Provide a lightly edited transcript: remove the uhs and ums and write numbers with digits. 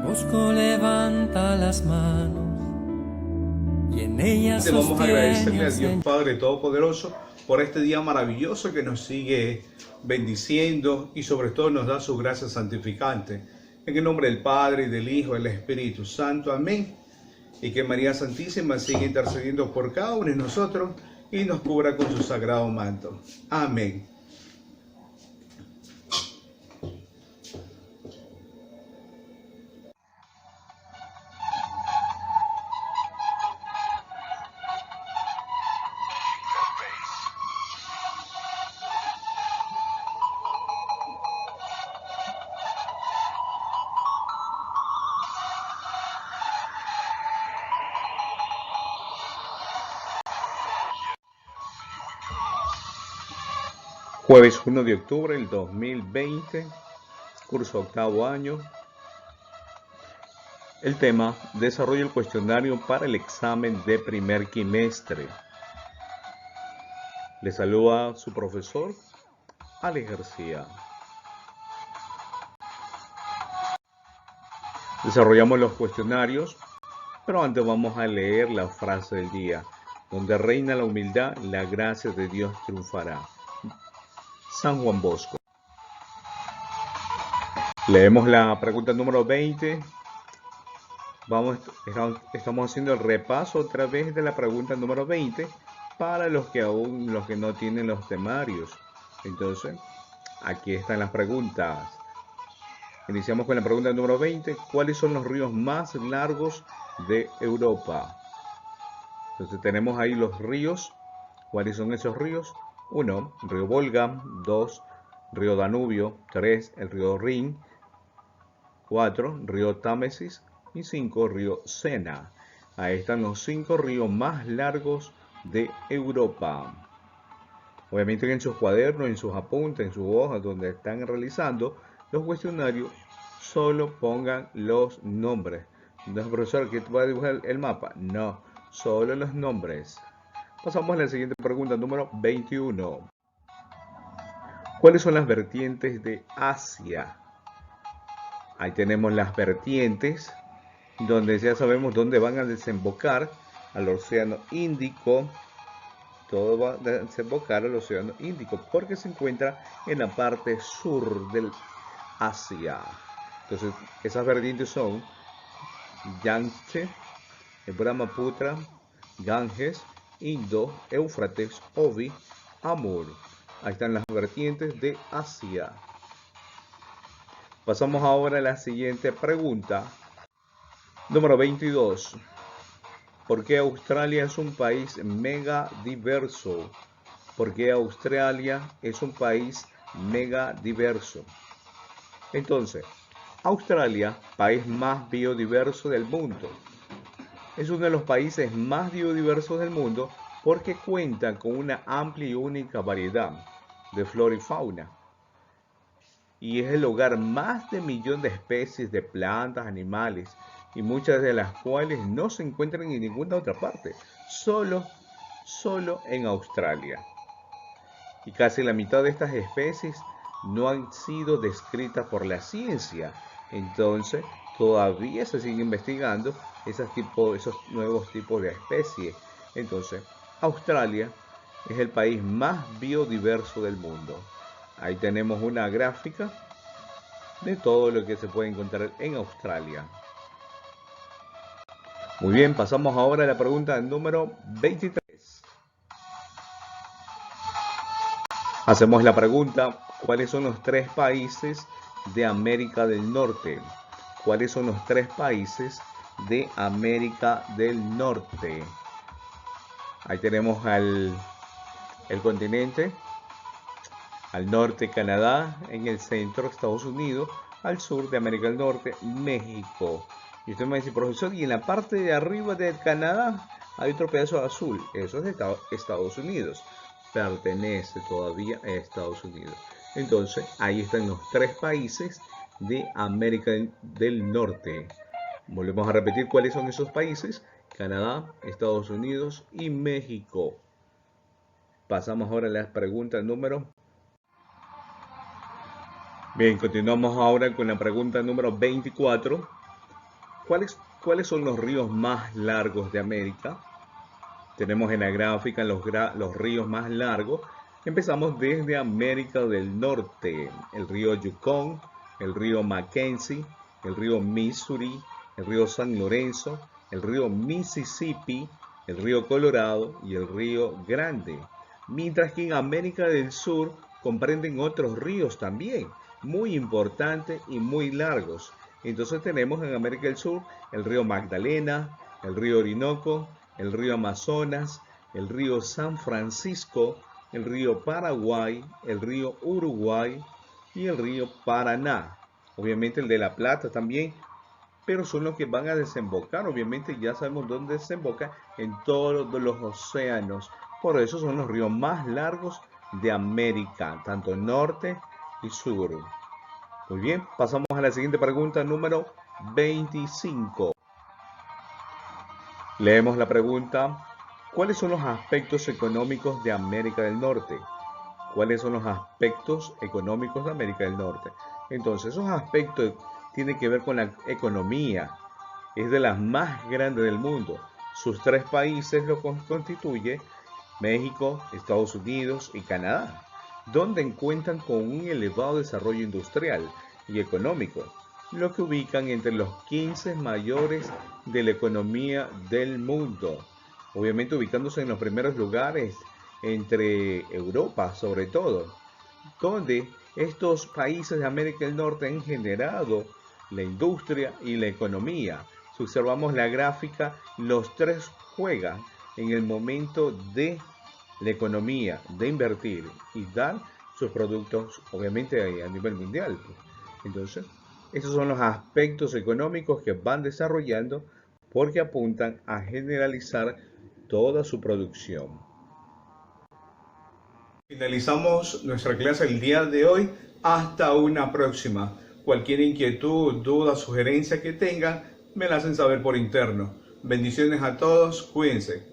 Bosco levanta las manos y en ellas Te vamos a agradecerle a sostiene Dios Padre Todopoderoso por este día maravilloso que nos sigue bendiciendo y sobre todo nos da su gracia santificante. En el nombre del Padre, y del Hijo, y del Espíritu Santo. Amén. Y que María Santísima siga intercediendo por cada uno de nosotros y nos cubra con su sagrado manto. Amén. Jueves 1 de octubre del 2020, curso octavo año. El tema: desarrolla el cuestionario para el examen de primer quimestre. Le saluda su profesor, Alex García. Desarrollamos los cuestionarios, pero antes vamos a leer la frase del día: donde reina la humildad, la gracia de Dios triunfará. San Juan Bosco. Leemos la pregunta número 20. Estamos haciendo el repaso otra vez de la pregunta número 20 para los que no tienen los temarios. Entonces, aquí están las preguntas. Iniciamos con la pregunta número 20. ¿Cuáles son los ríos más largos de Europa? Entonces tenemos ahí los ríos. ¿Cuáles son esos ríos? 1. Río Volga. 2. Río Danubio. 3. El río Rin. 4. Río Támesis. Y 5. Río Sena. Ahí están los 5 ríos más largos de Europa. Obviamente en sus cuadernos, en sus apuntes, en sus hojas donde están realizando los cuestionarios, solo pongan los nombres. No es profesor que va a dibujar el mapa. No, solo los nombres. Pasamos a la siguiente pregunta, número 21. ¿Cuáles son las vertientes de Asia? Ahí tenemos las vertientes, donde ya sabemos dónde van a desembocar al Océano Índico. Todo va a desembocar al Océano Índico porque se encuentra en la parte sur del Asia. Entonces, esas vertientes son Yangtze, Brahmaputra, Ganges, Indo, Éufrates, Obi, Amur. Ahí están las vertientes de Asia. Pasamos ahora a la siguiente pregunta. Número 22. ¿Por qué Australia es un país mega diverso? ¿Por qué Australia es un país mega diverso? Entonces, Australia, país más biodiverso del mundo. Es uno de los países más biodiversos del mundo porque cuenta con una amplia y única variedad de flora y fauna. Y es el hogar más de 1.000.000 de especies de plantas, animales, y muchas de las cuales no se encuentran en ninguna otra parte, solo en Australia. Y casi la mitad de estas especies no han sido descritas por la ciencia. Entonces, todavía se sigue investigando esos nuevos tipos de especies. Entonces, Australia es el país más biodiverso del mundo. Ahí tenemos una gráfica de todo lo que se puede encontrar en Australia. Muy bien, pasamos ahora a la pregunta número 23. Hacemos la pregunta: ¿cuáles son los 3 países de América del Norte? ¿Cuáles son los 3 países de América del Norte? Ahí tenemos el continente. Al norte Canadá, en el centro Estados Unidos, al sur de América del Norte México. Y usted me dice: profesor, y en la parte de arriba de Canadá hay otro pedazo azul. Eso es de Estados Unidos. Pertenece todavía a Estados Unidos. Entonces, ahí están los 3 países de América del Norte. Volvemos a repetir cuáles son esos países: Canadá, Estados Unidos y México. Pasamos ahora a las preguntas número. Bien, continuamos ahora con la pregunta número 24. ¿Cuáles son los ríos más largos de América? Tenemos en la gráfica los ríos más largos. Empezamos desde América del Norte, el río Yukon, el río Mackenzie, el río Missouri, el río San Lorenzo, el río Mississippi, el río Colorado y el río Grande. Mientras que en América del Sur comprenden otros ríos también, muy importantes y muy largos. Entonces tenemos en América del Sur el río Magdalena, el río Orinoco, el río Amazonas, el río San Francisco, el río Paraguay, el río Uruguay y el río Paraná. Obviamente el de La Plata también, pero son los que van a desembocar. Obviamente ya sabemos dónde desemboca, en todos los océanos. Por eso son los ríos más largos de América, tanto norte y sur. Muy bien, pasamos a la siguiente pregunta, número 25. Leemos la pregunta: ¿cuáles son los aspectos económicos de América del Norte? ¿Cuáles son los aspectos económicos de América del Norte? Entonces, esos aspectos tienen que ver con la economía. Es de las más grandes del mundo. Sus 3 países lo constituyen: México, Estados Unidos y Canadá, donde cuentan con un elevado desarrollo industrial y económico, lo que ubican entre los 15 mayores de la economía del mundo, obviamente ubicándose en los primeros lugares entre Europa, sobre todo, donde estos países de América del Norte han generado la industria y la economía. Si observamos la gráfica, los 3 juegan en el momento de la economía, de invertir y dar sus productos, obviamente a nivel mundial. Entonces, esos son los aspectos económicos que van desarrollando porque apuntan a generalizar toda su producción. Finalizamos nuestra clase el día de hoy. Hasta una próxima. Cualquier inquietud, duda, sugerencia que tengan, me la hacen saber por interno. Bendiciones a todos, cuídense.